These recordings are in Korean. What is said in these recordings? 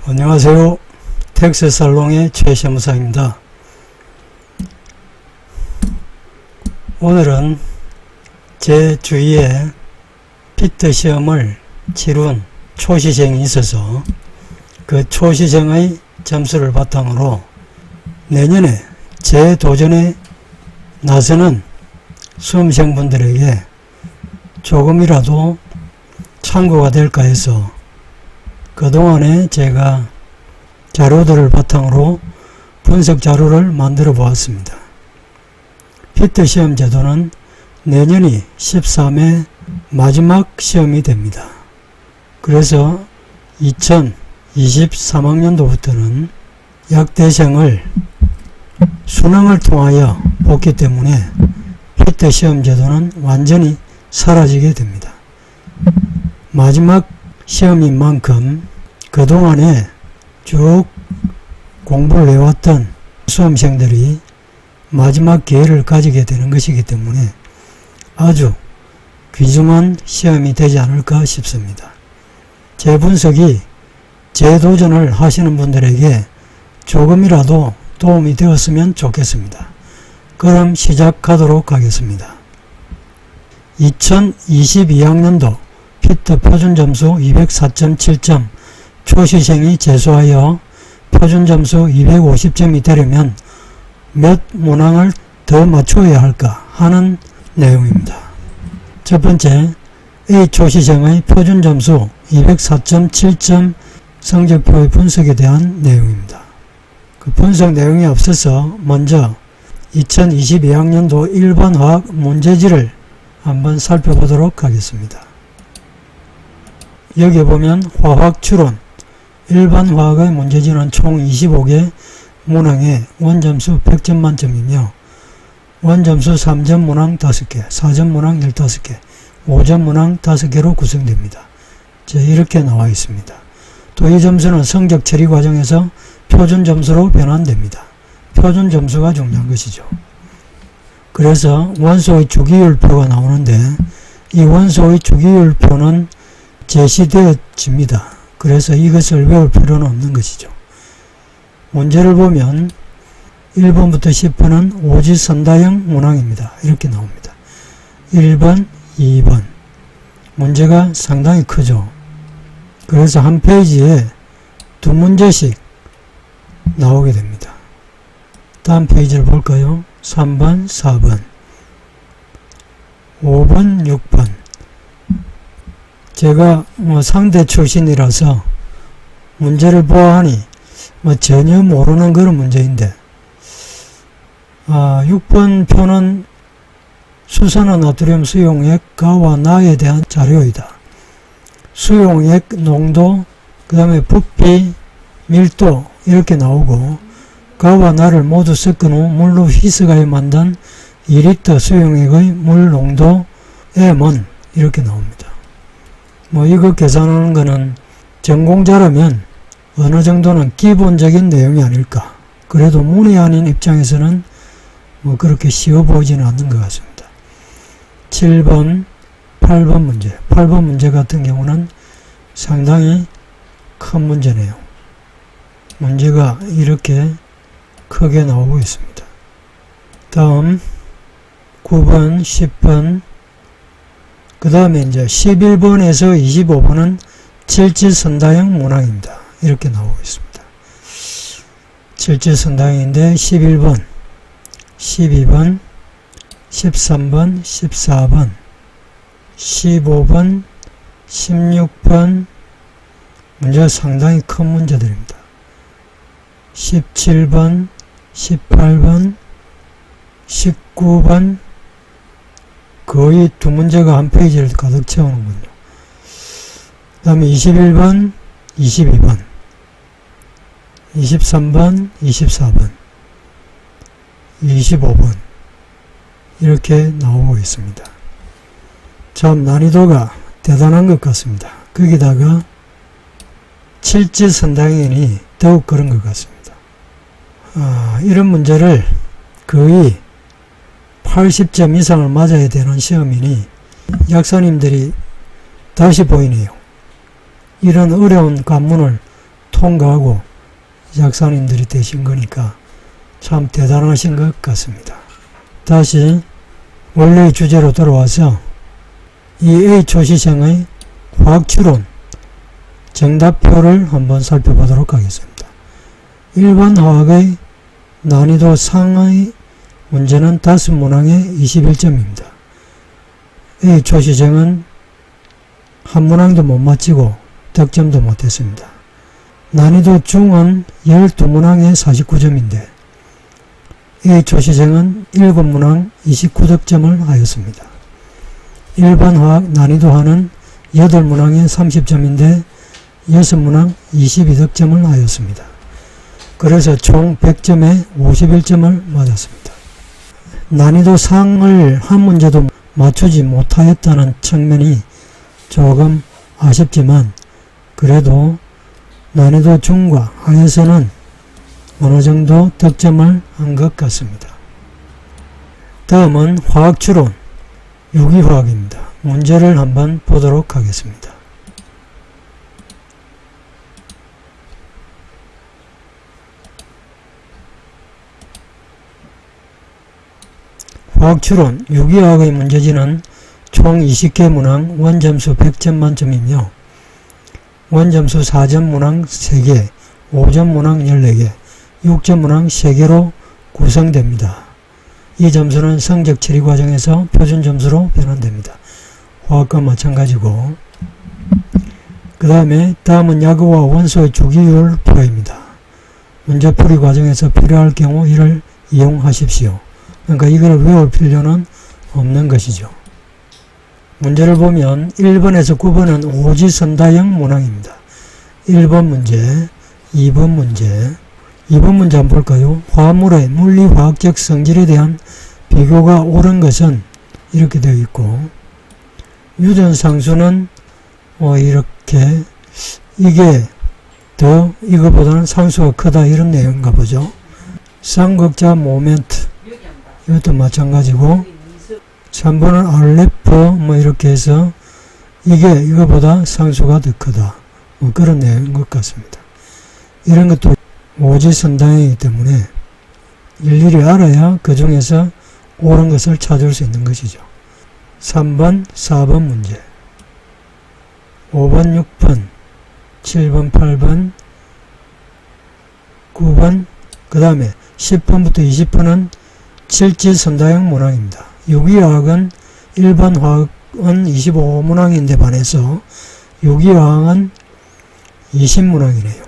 안녕하세요. 텍스살롱의 최시무사입니다. 오늘은 제 주위에 피트 시험을 치룬 초시생이 있어서 그 초시생의 점수를 바탕으로 내년에 재도전에 나서는 수험생분들에게 조금이라도 참고가 될까 해서 그동안에 제가 자료들을 바탕으로 분석 자료를 만들어 보았습니다. 피트 시험 제도는 내년이 13회 마지막 시험이 됩니다. 그래서 2023학년도부터는 약대생을 수능을 통하여 뽑기 때문에 피트 시험 제도는 완전히 사라지게 됩니다. 마지막 시험인 만큼 그동안에 쭉 공부를 해왔던 수험생들이 마지막 기회를 가지게 되는 것이기 때문에 아주 귀중한 시험이 되지 않을까 싶습니다. 제 분석이 재도전을 하시는 분들에게 조금이라도 도움이 되었으면 좋겠습니다. 그럼 시작하도록 하겠습니다. 2022학년도 피트 표준점수 204.7점 초시생이 재수하여 표준점수 250점이 되려면 몇 문항을 더 맞춰야 할까 하는 내용입니다. 첫 번째, A 초시생의 표준점수 204.7점 성적표의 분석에 대한 내용입니다. 그 분석 내용에 앞서서 먼저 2022학년도 일반 화학 문제지를 한번 살펴보도록 하겠습니다. 여기 보면 화학추론, 일반 화학의 문제지는 총 25개 문항에 원점수 100점 만점이며 원점수 3점 문항 5개, 4점 문항 15개, 5점 문항 5개로 구성됩니다. 이렇게 나와 있습니다. 또 이 점수는 성적 처리 과정에서 표준 점수로 변환됩니다. 표준 점수가 중요한 것이죠. 그래서 원소의 주기율표가 나오는데 이 원소의 주기율표는 제시되어집니다. 그래서 이것을 외울 필요는 없는 것이죠. 문제를 보면 1번부터 10번은 오지선다형 문항입니다. 이렇게 나옵니다. 1번, 2번. 문제가 상당히 크죠. 그래서 한 페이지에 두 문제씩 나오게 됩니다. 다음 페이지를 볼까요? 3번, 4번, 5번, 6번. 제가 상대 출신이라서 문제를 보아하니 전혀 모르는 그런 문제인데 6번 표는 수산화나트륨 수용액 가와 나에 대한 자료이다. 수용액 농도, 그 다음에 부피, 밀도 이렇게 나오고 가와 나를 모두 섞은 후 물로 희석하여 만든 2리터 수용액의 물 농도 M은 이렇게 나옵니다. 이거 계산하는 거는 전공자라면 어느 정도는 기본적인 내용이 아닐까. 그래도 문외한인 입장에서는 그렇게 쉬워 보이지는 않는 것 같습니다. 7번, 8번 문제. 8번 문제 같은 경우는 상당히 큰 문제네요. 문제가 이렇게 크게 나오고 있습니다. 다음 9번, 10번, 그 다음에 이제 11번에서 25번은 칠지선다형 문항입니다. 이렇게 나오고 있습니다. 칠지선다형인데 11번, 12번, 13번, 14번, 15번, 16번 문제가 상당히 큰 문제들입니다. 17번, 18번, 19번 거의 두 문제가 한 페이지를 가득 채우는군요. 그 다음에 21번, 22번, 23번, 24번, 25번 이렇게 나오고 있습니다. 참 난이도가 대단한 것 같습니다. 거기다가 칠지선다형이니 더욱 그런 것 같습니다. 이런 문제를 거의 80점 이상을 맞아야 되는 시험이니 약사님들이 다시 보이네요. 이런 어려운 관문을 통과하고 약사님들이 되신 거니까 참 대단하신 것 같습니다. 다시 원래의 주제로 돌아와서 이 A 초시생의 화학추론 정답표를 한번 살펴보도록 하겠습니다. 1번 화학의 난이도 상의 문제는 5문항에 21점입니다. A 초시생은 한 문항도 못 맞히고 득점도 못했습니다. 난이도 중은 12문항에 49점인데 A 초시생은 7문항 29득점을 하였습니다. 일반 화학 난이도 하는 8문항에 30점인데 6문항 22득점을 하였습니다. 그래서 총 100점에 51점을 맞았습니다. 난이도 상을 한 문제도 맞추지 못하였다는 측면이 조금 아쉽지만 그래도 난이도 중과 하에서는 어느 정도 득점을 한 것 같습니다. 다음은 화학추론 유기화학입니다. 문제를 한번 보도록 하겠습니다. 화학추론 유기화학의 문제지는 총 20개 문항 원점수 100점 만점이며 원점수 4점 문항 3개, 5점 문항 14개, 6점 문항 3개로 구성됩니다. 이 점수는 성적 처리 과정에서 표준 점수로 변환됩니다. 화학과 마찬가지고 그 다음에 다음은 약과 원소의 주기율 풀이입니다. 문제풀이 과정에서 필요할 경우 이를 이용하십시오. 그러니까 이걸 외울 필요는 없는 것이죠. 문제를 보면 1번에서 9번은 오지선다형 문항입니다. 1번 문제, 2번 문제, 2번 문제 한번 볼까요? 화물의 물리화학적 성질에 대한 비교가 옳은 것은 이렇게 되어 있고 유전상수는 이렇게 이게 더 이거보다는 상수가 크다 이런 내용인가 보죠. 쌍극자 모멘트 이것도 마찬가지고 3번은 알레프 이렇게 해서 이게 이거보다 상수가 더 크다 그런 내용인 것 같습니다. 이런 것도 오지선다형이기 때문에 일일이 알아야 그 중에서 옳은 것을 찾을 수 있는 것이죠. 3번, 4번 문제 5번, 6번, 7번, 8번, 9번 그 다음에 10번부터 20번은 칠지선다형 문항입니다. 유기화학은 일반 화학은 25문항인데 반해서 유기화학은 20문항이네요.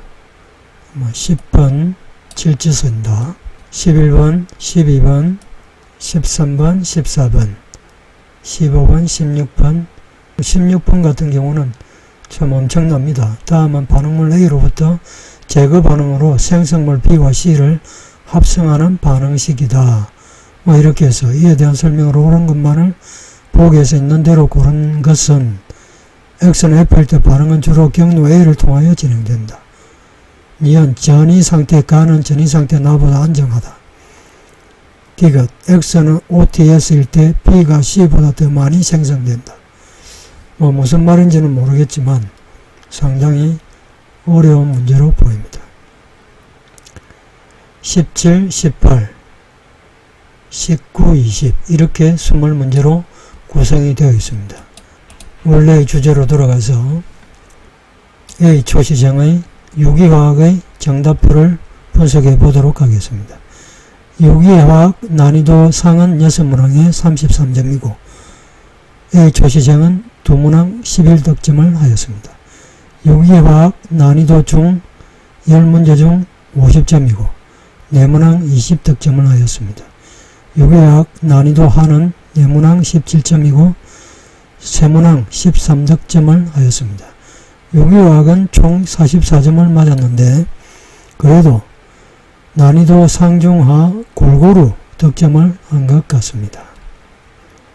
10번 칠지선다 11번, 12번, 13번, 14번, 15번, 16번 16번 같은 경우는 참 엄청납니다. 다음은 반응물 A로부터 제거 반응으로 생성물 B와 C를 합성하는 반응식이다. 이렇게 해서 이에 대한 설명을 옳은 것만을 보기에서 있는 대로 고른 것은 X는 F일 때 반응은 주로 경로 A를 통하여 진행된다. 이은 전이 상태 가는 전이 상태 나보다 안정하다. 디귿 X는 OTS일 때 B가 C보다 더 많이 생성된다. 무슨 말인지는 모르겠지만 상당히 어려운 문제로 보입니다. 17, 18, 19, 20 이렇게 20문제로 구성이 되어 있습니다. 원래의 주제로 돌아가서 A 초시생의 유기화학의 정답표를 분석해 보도록 하겠습니다. 유기화학 난이도 상은 6문항에 33점이고 A 초시생은 2문항 11득점을 하였습니다. 유기화학 난이도 중 10문제 중 50점이고 4문항 20득점을 하였습니다. 유기화학 난이도 하는 4문항 17점이고 3문항 13득점을 하였습니다. 유기화학은 총 44점을 맞았는데 그래도 난이도 상중하 골고루 득점을 한 것 같습니다.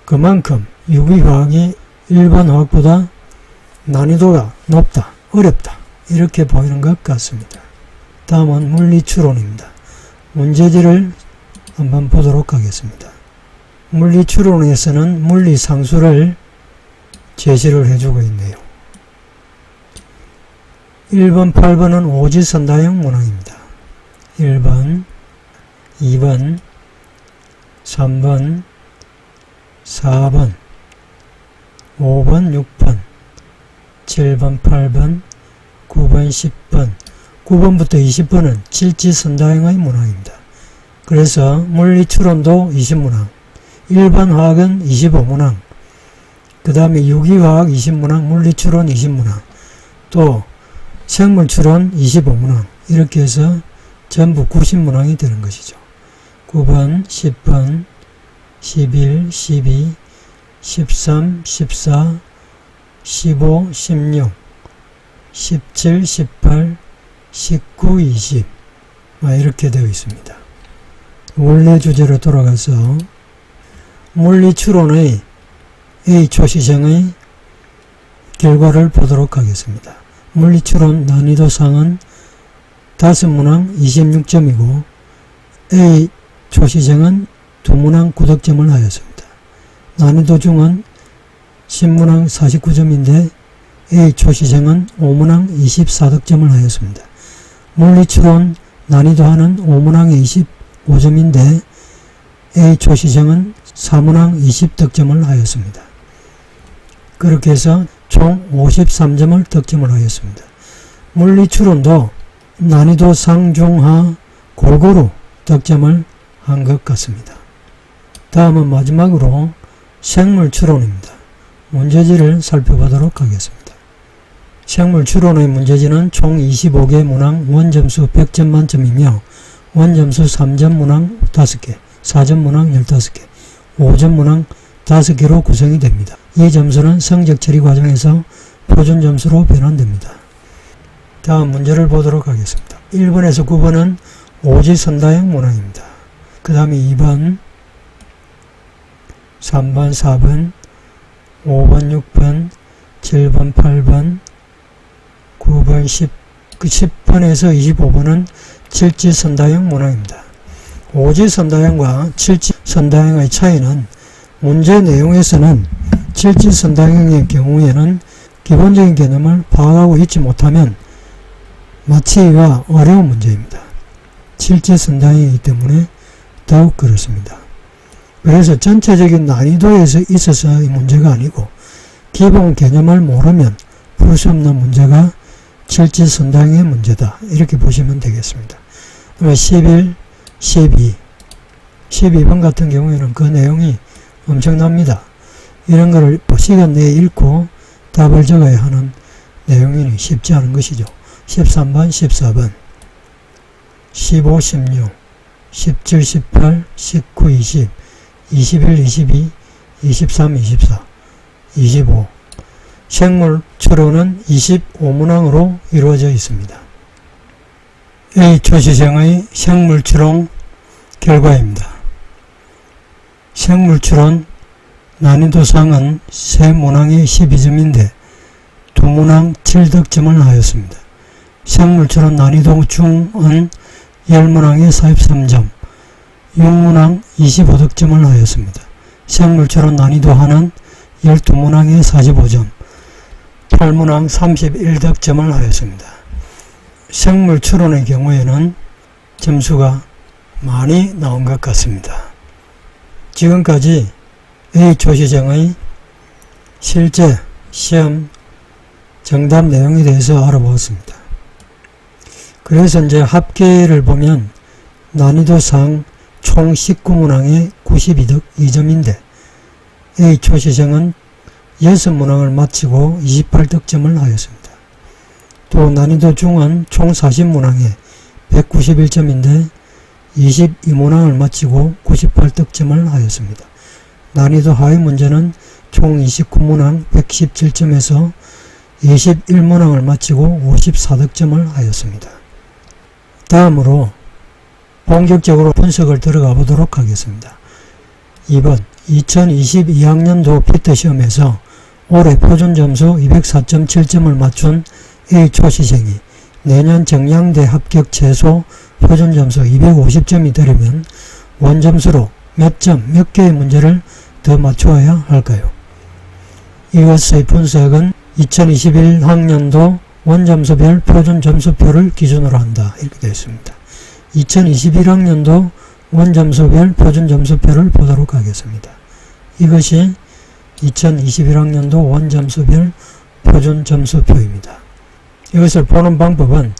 그만큼 유기화학이 일반 화학보다 난이도가 높다, 어렵다 이렇게 보이는 것 같습니다. 다음은 물리추론입니다. 문제지를 한번 보도록 하겠습니다. 물리추론에서는 물리상수를 제시를 해주고 있네요. 1번, 8번은 오지선다형 문항입니다. 1번, 2번, 3번, 4번, 5번, 6번, 7번, 8번, 9번, 10번, 9번부터 20번은 칠지선다형의 문항입니다. 그래서 물리추론도 20문항, 일반 화학은 25문항, 그 다음에 유기화학 20문항, 물리추론 20문항, 또 생물추론 25문항, 이렇게 해서 전부 90문항이 되는 것이죠. 9번, 10번, 11, 12, 13, 14, 15, 16, 17, 18, 19, 20 이렇게 되어 있습니다. 원래 주제로 돌아가서 물리추론의 A 초시생의 결과를 보도록 하겠습니다. 물리추론 난이도상은 5문항 26점이고 A 초시생은 2문항 9득점을 하였습니다. 난이도 중은 10문항 49점인데 A 초시생은 5문항 24득점을 하였습니다. 물리추론 난이도하는 5문항 25점인데 A 초시생은 4문항 20득점을 하였습니다. 그렇게 해서 총 53점을 득점을 하였습니다. 물리추론도 난이도 상중하 골고루 득점을 한 것 같습니다. 다음은 마지막으로 생물추론입니다. 문제지를 살펴보도록 하겠습니다. 생물추론의 문제지는 총 25개 문항 원점수 100점 만점이며 원점수 3점 문항 5개, 4점 문항 15개, 5점 문항 5개로 구성이 됩니다. 이 점수는 성적 처리 과정에서 표준 점수로 변환됩니다. 다음 문제를 보도록 하겠습니다. 1번에서 9번은 오지선다형 문항입니다. 그 다음에 2번, 3번, 4번, 5번, 6번, 7번, 8번, 9번, 10번에서 25번은 칠지선다형 문항입니다. 오지선다형과 칠지선다형의 차이는 문제 내용에서는 칠지선다형의 경우에는 기본적인 개념을 파악하고 있지 못하면 맞히기가 어려운 문제입니다. 칠지선다형이기 때문에 더욱 그렇습니다. 그래서 전체적인 난이도에서 있어서 이 문제가 아니고 기본 개념을 모르면 풀 수 없는 문제가 칠지선다형의 문제다, 이렇게 보시면 되겠습니다. 11, 12, 12번 같은 경우에는 그 내용이 엄청납니다. 이런 거를 시간 내에 읽고 답을 적어야 하는 내용이 쉽지 않은 것이죠. 13번, 14번, 15, 16, 17, 18, 19, 20, 21, 22, 23, 24, 25. 생물추론은 25문항으로 이루어져 있습니다. A 초시생의 생물추론 결과입니다. 생물추론 난이도상은 3문항에 12점인데 2문항 7득점을 하였습니다. 생물추론 난이도 중은 10문항에 43점, 6문항 25득점을 하였습니다. 생물추론 난이도 하는 12문항에 45점, 8문항 31득점을 하였습니다. 생물추론의 경우에는 점수가 많이 나온 것 같습니다. 지금까지 A 초시생의 실제 시험 정답 내용에 대해서 알아보았습니다. 그래서 이제 합계를 보면 난이도상 총 19문항에 92점인데 A 초시생은 6문항을 마치고 28득점을 하였습니다. 또 난이도 중은 총 40문항에 191점인데 22문항을 마치고 98득점을 하였습니다. 난이도 하위 문제는 총 29문항 117점에서 21문항을 마치고 54득점을 하였습니다. 다음으로 본격적으로 분석을 들어가 보도록 하겠습니다. 2번 2022학년도 피트 시험에서 올해 표준점수 204.7점을 맞춘 A 초시생이 내년 정량대 합격 최소 표준점수 250점이 되려면 원점수로 몇 점, 몇 개의 문제를 더 맞추어야 할까요? 이것의 분석은 2021학년도 원점수별 표준 점수표를 기준으로 한다. 이렇게 되어 있습니다. 2021학년도 원점수별 표준 점수표를 보도록 하겠습니다. 이것이 2021학년도 원점수별 표준 점수표입니다. 이것을 보는 방법은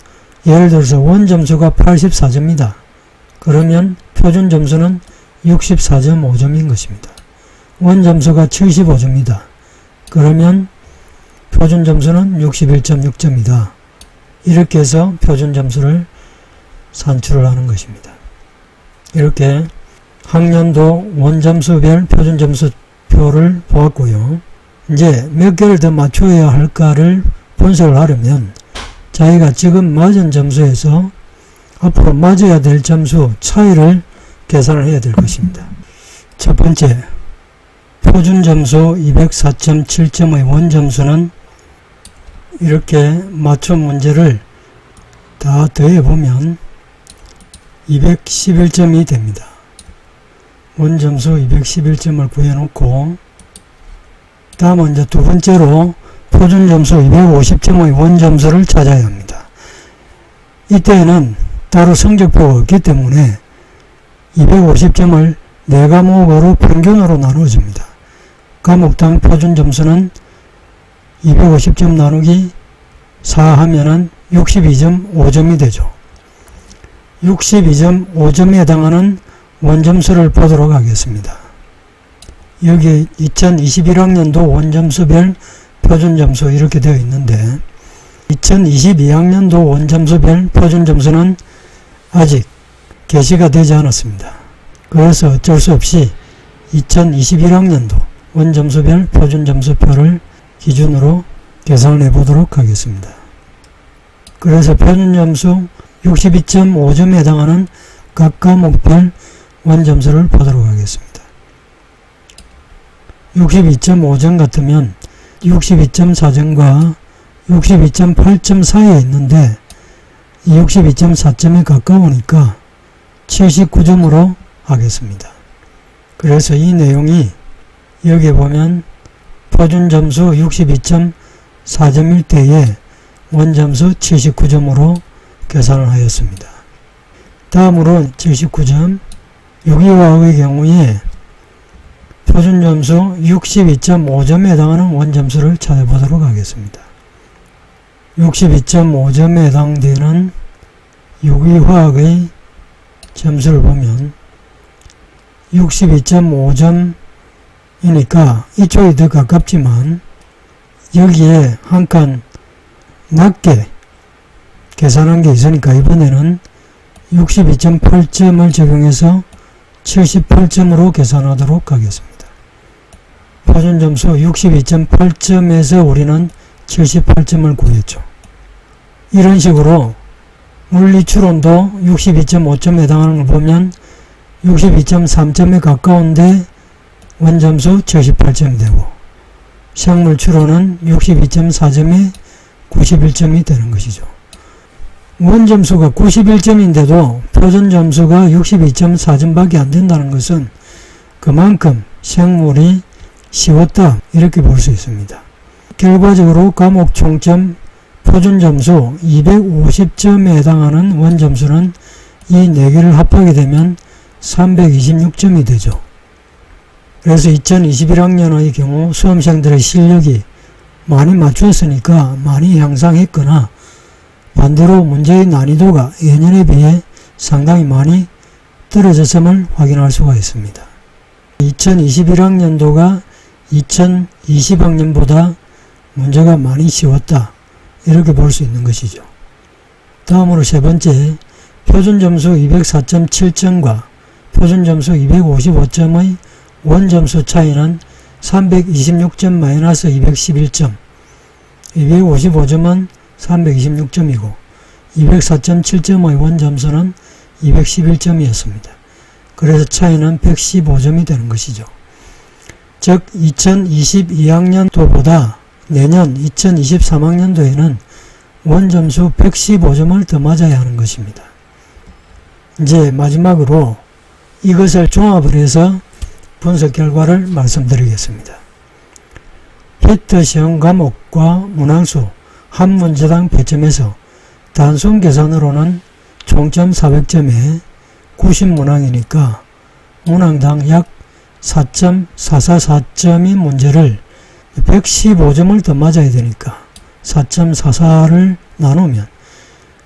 예를 들어서 원점수가 84점이다. 그러면 표준 점수는 64.5점인 것입니다. 원점수가 75점이다. 그러면 표준 점수는 61.6점이다. 이렇게 해서 표준 점수를 산출을 하는 것입니다. 이렇게 학년도 원점수별 표준 점수표를 보았고요. 이제 몇 개를 더 맞춰야 할까를 분석을 하려면 자기가 지금 맞은 점수에서 앞으로 맞아야 될 점수 차이를 계산을 해야 될 것입니다. 첫 번째, 표준 점수 204.7점의 원점수는 이렇게 맞춤 문제를 다 더해보면 211점이 됩니다. 원점수 211점을 구해놓고 다음은 이제 두 번째로 표준점수 250점의 원점수를 찾아야 합니다. 이때에는 따로 성적표가 없기 때문에 250점을 4과목으로 평균으로 나누어줍니다. 과목당 표준점수는 250점 나누기 4 하면은 62.5점이 되죠. 62.5점에 해당하는 원점수를 보도록 하겠습니다. 여기 2021학년도 원점수별 표준점수 이렇게 되어 있는데 2022학년도 원점수별 표준점수는 아직 게시가 되지 않았습니다. 그래서 어쩔 수 없이 2021학년도 원점수별 표준점수표를 기준으로 계산을 해보도록 하겠습니다. 그래서 표준점수 62.5점에 해당하는 각 과목별 원점수를 보도록 하겠습니다. 62.5점 같으면 62.4점과 62.8점 사이에 있는데 62.4점에 가까우니까 79점으로 하겠습니다. 그래서 이 내용이 여기에 보면 표준점수 62.4점일 때에 원점수 79점으로 계산을 하였습니다. 다음으로 79점 유기화학의 경우에 표준점수 62.5점에 해당하는 원점수를 찾아보도록 하겠습니다. 62.5점에 해당되는 유기화학의 점수를 보면 62.5점이니까 이쪽이 더 가깝지만 여기에 한 칸 낮게 계산한 게 있으니까 이번에는 62.8점을 적용해서 78점으로 계산하도록 하겠습니다. 표준점수 62.8점에서 우리는 78점을 구했죠. 이런 식으로 물리추론도 62.5점에 해당하는 걸 보면 62.3점에 가까운데 원점수 78점이 되고 생물추론은 62.4점에 91점이 되는 것이죠. 원점수가 91점인데도 표준점수가 62.4점밖에 안 된다는 것은 그만큼 생물이 쉬웠다 이렇게 볼 수 있습니다. 결과적으로 과목 총점 표준점수 250점에 해당하는 원점수는 이 4개를 합하게 되면 326점이 되죠. 그래서 2021학년의 경우 수험생들의 실력이 많이 맞췄으니까 많이 향상했거나 반대로 문제의 난이도가 예년에 비해 상당히 많이 떨어졌음을 확인할 수가 있습니다. 2021학년도가 2020학년보다 문제가 많이 쉬웠다 이렇게 볼 수 있는 것이죠. 다음으로 세 번째, 표준점수 204.7점과 표준점수 255점의 원점수 차이는 326점 마이너스 211점, 255점은 326점이고 204.7점의 원점수는 211점이었습니다. 그래서 차이는 115점이 되는 것이죠. 즉 2022학년도보다 내년 2023학년도에는 원점수 115점을 더 맞아야 하는 것입니다. 이제 마지막으로 이것을 종합을 해서 분석 결과를 말씀드리겠습니다. 히트 시험 과목과 문항수 한 문제당 100점에서 단순 계산으로는 총점 400점에 90문항이니까 문항당 약 4.444점인 문제를 115점을 더 맞아야 되니까 4.44를 나누면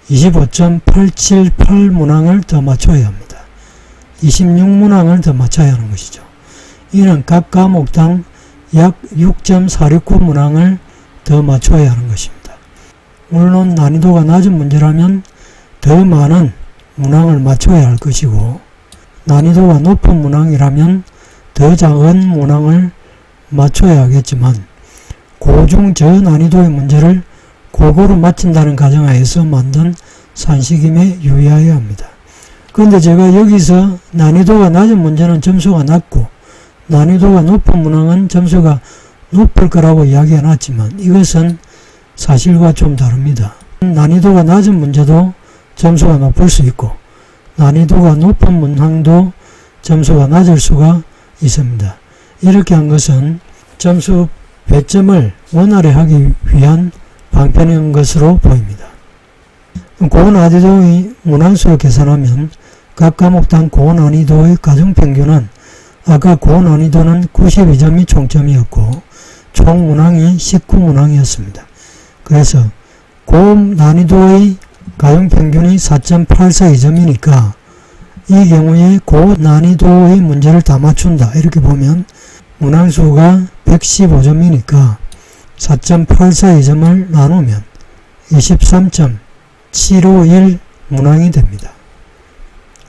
25.878문항을 더 맞춰야 합니다. 26문항을 더 맞춰야 하는 것이죠. 이는 각 과목당 약 6.469문항을 더 맞춰야 하는 것입니다. 물론 난이도가 낮은 문제라면 더 많은 문항을 맞춰야 할 것이고, 난이도가 높은 문항이라면 더 작은 문항을 맞춰야 하겠지만, 고중 저난이도의 문제를 골고루 맞춘다는 가정하에서 만든 산식임에 유의해야 합니다. 그런데 제가 여기서 난이도가 낮은 문제는 점수가 낮고 난이도가 높은 문항은 점수가 높을 거라고 이야기해 놨지만 이것은 사실과 좀 다릅니다. 난이도가 낮은 문제도 점수가 높을 수 있고 난이도가 높은 문항도 점수가 낮을 수가 있습니다. 이렇게 한 것은 점수 배점을 원활하게 위한 방편인 것으로 보입니다. 고난이도의 문항수를 계산하면 각 과목당 고난이도의 가정평균은 아까 고난이도는 92점이 총점이었고 총 문항이 19문항이었습니다. 그래서 고난이도의 가정평균이 4.842점이니까 이 경우에 고난이도의 문제를 다 맞춘다 이렇게 보면 문항수가 115점이니까 4.842점을 나누면 23.751 문항이 됩니다.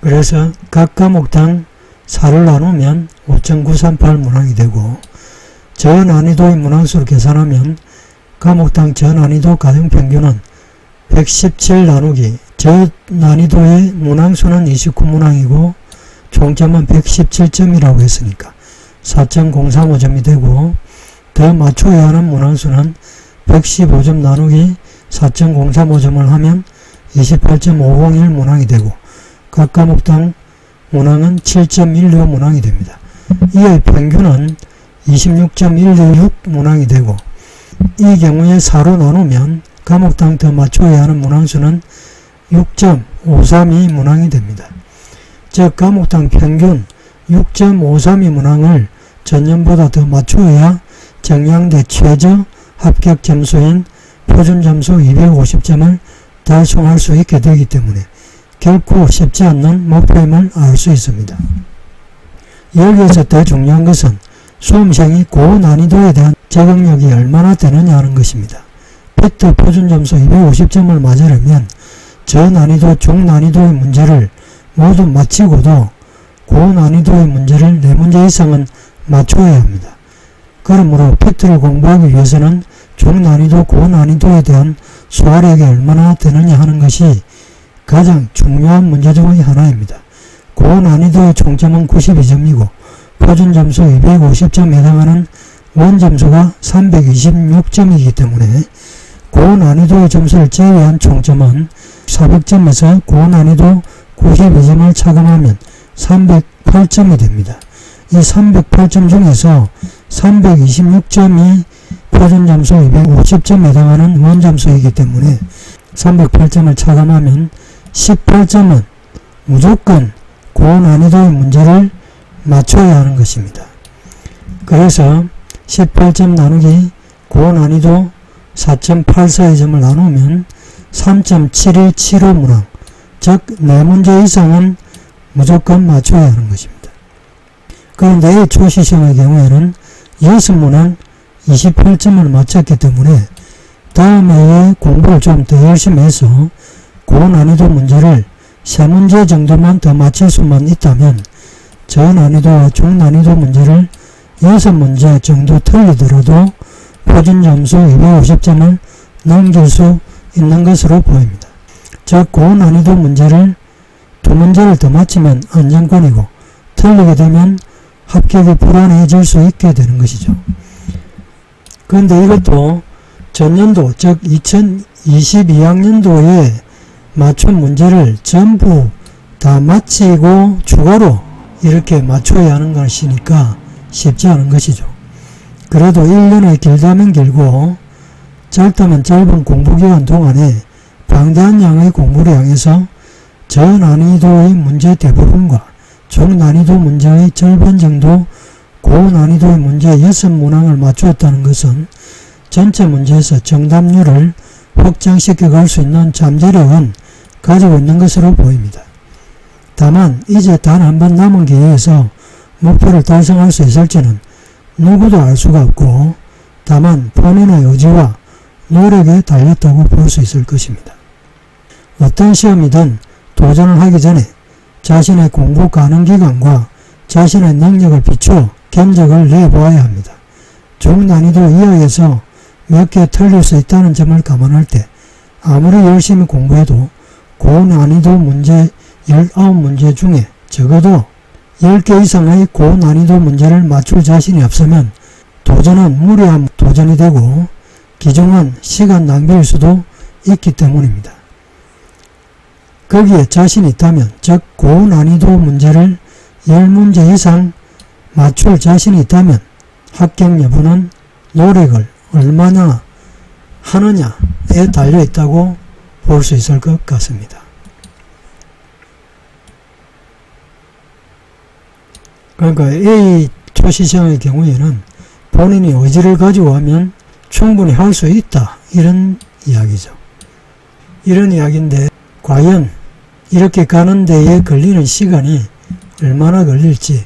그래서 각 과목당 4를 나누면 5.938 문항이 되고 저난이도의 문항수를 계산하면 과목당 저난이도 가정평균은 117 나누기 저난이도의 문항수는 29문항이고 총점은 117점이라고 했으니까 4.035점이 되고 더 맞춰야 하는 문항수는 115점 나누기 4.035점을 하면 28.501 문항이 되고 각 과목당 문항은 7.125 문항이 됩니다. 이의 평균은 26.126 문항이 되고 이 경우에 4로 나누면 과목당 더 맞춰야 하는 문항수는 6.532 문항이 됩니다. 즉 과목당 평균 6.532 문항을 전년보다 더 맞추어야 정량대 최저 합격 점수인 표준점수 250점을 달성할 수 있게 되기 때문에 결코 쉽지 않는 목표임을 알 수 있습니다. 여기에서 더 중요한 것은 수험생이 고난이도에 대한 적응력이 얼마나 되느냐 하는 것입니다. 팩트 표준점수 250점을 맞으려면 저난이도, 중난이도의 문제를 모두 마치고도 고난이도의 문제를 4문제 이상은 맞춰야 합니다. 그러므로 팩트를 공부하기 위해서는 중난이도, 고난이도에 대한 소화력이 얼마나 되느냐 하는 것이 가장 중요한 문제 중의 하나입니다. 고난이도의 총점은 92점이고 표준점수 250점에 해당하는 원점수가 326점이기 때문에 고난이도의 점수를 제외한 총점은 400점에서 고난이도 92점을 차감하면 308점이 됩니다. 이 308점 중에서 326점이 표준점수 250점에 해당하는 원점수이기 때문에 308점을 차감하면 18점은 무조건 고난이도의 문제를 맞춰야 하는 것입니다. 그래서 18점 나누기 고난이도 4.842점을 나누면 3.7175 문항, 즉 4문제 이상은 무조건 맞춰야 하는 것입니다. 그런데 이 초시시험의 경우에는 6문항 28점을 맞췄기 때문에 다음 해에 공부를 좀 더 열심히 해서 고난이도 문제를 3문제 정도만 더 맞출 수만 있다면 저난이도와 중난이도 문제를 6문제 정도 틀리더라도 표준점수 250점을 넘길 수 있는 것으로 보입니다. 즉 고난이도 문제를 2문제를 더 맞히면 안정권이고 틀리게 되면 합격이 불안해질 수 있게 되는 것이죠. 그런데 이것도 전년도 즉 2022학년도에 맞춘 문제를 전부 다 마치고 추가로 이렇게 맞춰야 하는 것이니까 쉽지 않은 것이죠. 그래도 1년이 길다면 길고 짧다면 짧은 공부기간 동안에 방대한 양의 공부를 향해서 저난이도의 문제 대부분과 중난이도 문제의 절반 정도 고난이도의 문제 6문항을 맞추었다는 것은 전체 문제에서 정답률을 확장시켜 갈 수 있는 잠재력은 가지고 있는 것으로 보입니다. 다만 이제 단 한 번 남은 기회에서 목표를 달성할 수 있을지는 누구도 알 수가 없고 다만 본인의 의지와 노력에 달렸다고 볼 수 있을 것입니다. 어떤 시험이든 도전을 하기 전에 자신의 공부 가능 기간과 자신의 능력을 비추어 견적을 내보아야 합니다. 중난이도 이하에서 몇 개 틀릴 수 있다는 점을 감안할 때 아무리 열심히 공부해도 고난이도 문제 19문제 중에 적어도 10개 이상의 고난이도 문제를 맞출 자신이 없으면 도전은 무리한 도전이 되고 기중한 시간 낭비일 수도 있기 때문입니다. 거기에 자신이 있다면 즉 고난이도 문제를 10문제 이상 맞출 자신이 있다면 합격 여부는 노력을 얼마나 하느냐에 달려있다고 볼 수 있을 것 같습니다. 그러니까 A 초시시험의 경우에는 본인이 의지를 가지고 하면 충분히 할 수 있다 이런 이야기죠. 이런 이야기인데 과연 이렇게 가는 데에 걸리는 시간이 얼마나 걸릴지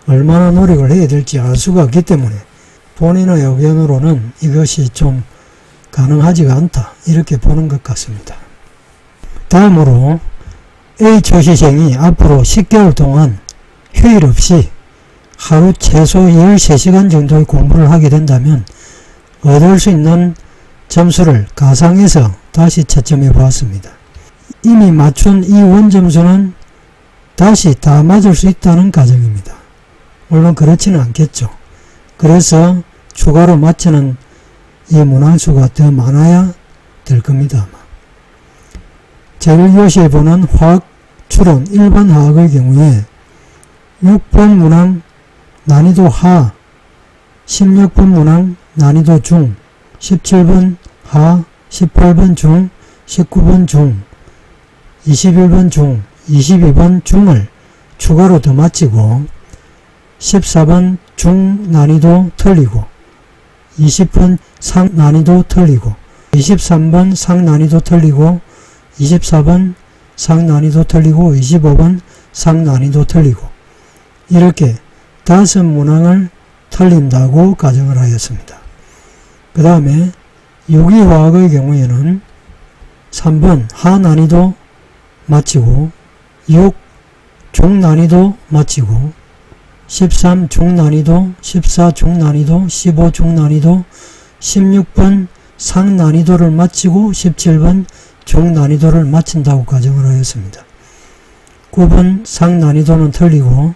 얼마나 노력을 해야 될지 알 수가 없기 때문에 본인의 의견으로는 이것이 좀 가능하지가 않다 이렇게 보는 것 같습니다. 다음으로 A 초시생이 앞으로 10개월 동안 휴일 없이 하루 최소 13시간 정도의 공부를 하게 된다면 얻을 수 있는 점수를 가상해서 다시 채점해 보았습니다. 이미 맞춘 이 원점수는 다시 다 맞을 수 있다는 가정입니다. 물론 그렇지는 않겠죠. 그래서 추가로 맞추는 이 문항수가 더 많아야 될 겁니다. 아마. 제1교시에 보는 화학 추론 일반 화학의 경우에 6번 문항 난이도 하, 16번 문항 난이도 중, 17번 하, 18번 중, 19번 중, 21번 중, 22번 중을 추가로 더 맞히고 14번 중 난이도 틀리고 20번 상 난이도 틀리고 23번 상 난이도 틀리고 24번 상 난이도 틀리고 25번 상 난이도 틀리고 이렇게 5문항을 틀린다고 가정을 하였습니다. 그 다음에 유기화학의 경우에는 3번 하난이도 마치고 6 중난이도 마치고 13 중난이도 14 중난이도 15 중난이도 16번 상난이도를 마치고 17번 중난이도를 마친다고 가정을 하였습니다. 9번 상난이도는 틀리고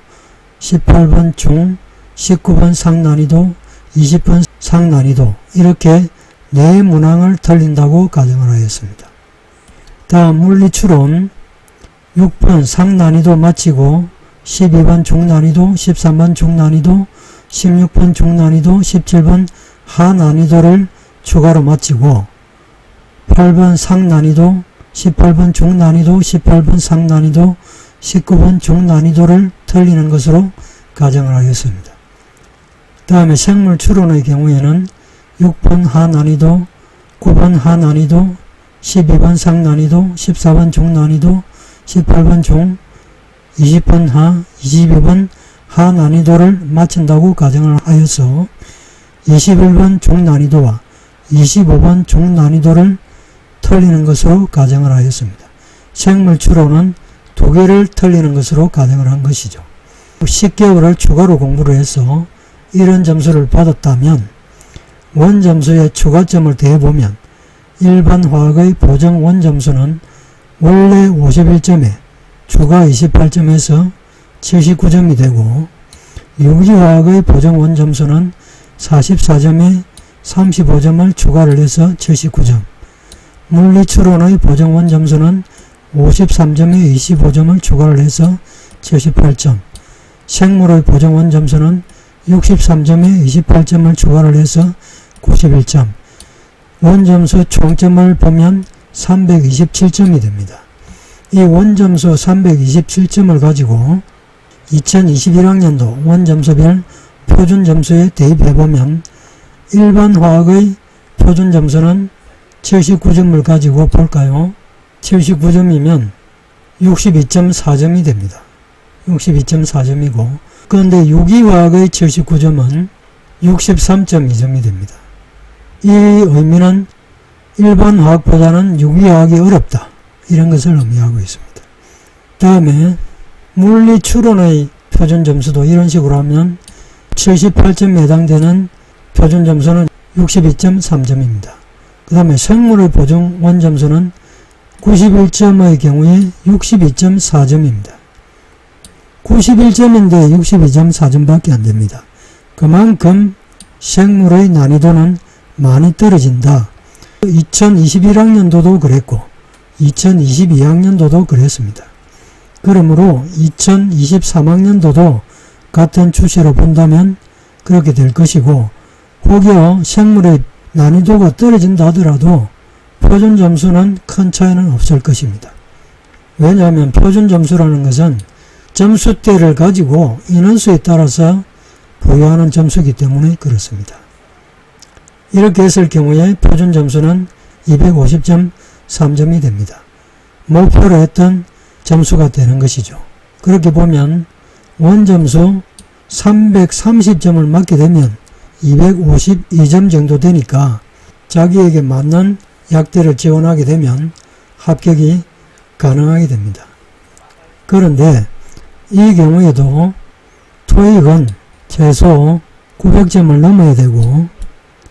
18번 중 19번 상난이도 20번 상난이도 이렇게 4문항을 틀린다고 가정을 하였습니다. 다음 물리추론 6번 상난이도 마치고 12번 중난이도 13번 중난이도 16번 중난이도 17번 하난이도를 추가로 마치고 8번 상난이도 18번 중난이도 18번 상난이도 19번 중난이도를 틀리는 것으로 가정을 하였습니다. 다음에 생물추론의 경우에는 6번 하난이도 9번 하난이도 12번 상난이도 14번 중난이도 18번 중 20번 하 22번 하난이도를 마친다고 가정을 하여서 21번 중난이도와 25번 중난이도를 틀리는 것으로 가정을 하였습니다. 생물추론은 2개를 틀리는 것으로 가정을 한 것이죠. 10개월을 추가로 공부를 해서 이런 점수를 받았다면 원점수에 추가점을 더해보면 일반 화학의 보정 원점수는 원래 51점에 추가 28점에서 79점이 되고 유기화학의 보정 원점수는 44점에 35점을 추가를 해서 79점, 물리추론의 보정 원점수는 53점에 25점을 추가를 해서 78점, 생물의 보정 원점수는 63점에 28점을 추가를 해서 91점, 원점수 총점을 보면 327점이 됩니다. 이 원점수 327점을 가지고 2021학년도 원점수별 표준점수에 대입해보면 일반 화학의 표준점수는 79점을 가지고 볼까요? 79점이면 62.4점이 됩니다. 62.4점이고 그런데 유기화학의 79점은 63.2점이 됩니다. 이 의미는 일반 화학보다는 유기화학이 어렵다 이런 것을 의미하고 있습니다. 다음에 물리추론의 표준점수도 이런 식으로 하면 78점에 해당되는 표준점수는 62.3점입니다. 그 다음에 생물의 보정 원점수는 91점의 경우에 62.4점입니다. 91점인데 62.4점밖에 안됩니다. 그만큼 생물의 난이도는 많이 떨어진다. 2021학년도도 그랬고 2022학년도도 그랬습니다. 그러므로 2023학년도도 같은 추세로 본다면 그렇게 될 것이고 혹여 생물의 난이도가 떨어진다 하더라도 표준점수는 큰 차이는 없을 것입니다. 왜냐하면 표준점수라는 것은 점수대를 가지고 인원수에 따라서 부여하는 점수이기 때문에 그렇습니다. 이렇게 했을 경우에 표준점수는 250.3점이 됩니다. 목표로 했던 점수가 되는 것이죠. 그렇게 보면 원점수 330점을 맞게 되면 252점 정도 되니까 자기에게 맞는 약대를 지원하게 되면 합격이 가능하게 됩니다. 그런데 이 경우에도 토익은 최소 900점을 넘어야 되고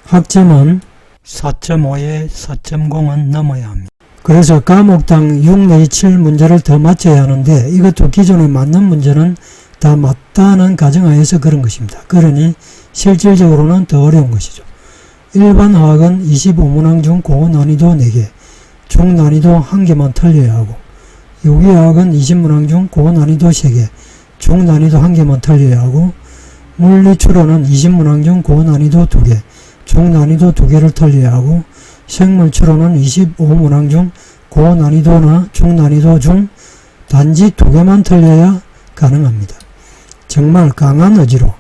학점은 4.5에 4.0은 넘어야 합니다. 그래서 과목당 6 내지 7 문제를 더 맞춰야 하는데 이것도 기존에 맞는 문제는 다 맞다는 가정하에서 그런 것입니다. 그러니 실질적으로는 더 어려운 것이죠. 일반 화학은 25문항 중 고난이도 4개, 중난이도 1개만 틀려야 하고 유기화학은 20문항 중 고난이도 3개, 중난이도 1개만 틀려야 하고 물리추론은 20문항 중 고난이도 2개, 중난이도 2개를 틀려야 하고 생물추론은 25문항 중 고난이도나 중난이도 중 단지 2개만 틀려야 가능합니다. 정말 강한 의지로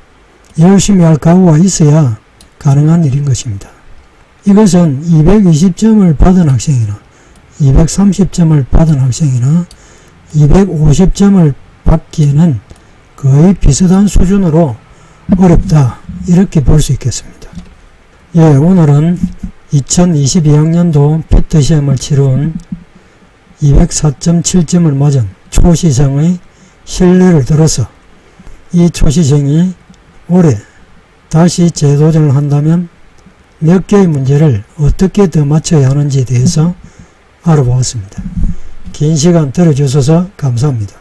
열심히 할 각오가 있어야 가능한 일인 것입니다. 이것은 220점을 받은 학생이나 230점을 받은 학생이나 250점을 받기에는 거의 비슷한 수준으로 어렵다 이렇게 볼 수 있겠습니다. 예, 오늘은 2022학년도 피트 시험을 치룬 204.7점을 맞은 초시생의 신뢰를 들어서 이 초시생이 올해 다시 재도전을 한다면 몇 개의 문제를 어떻게 더 맞춰야 하는지에 대해서 알아보았습니다. 긴 시간 들어주셔서 감사합니다.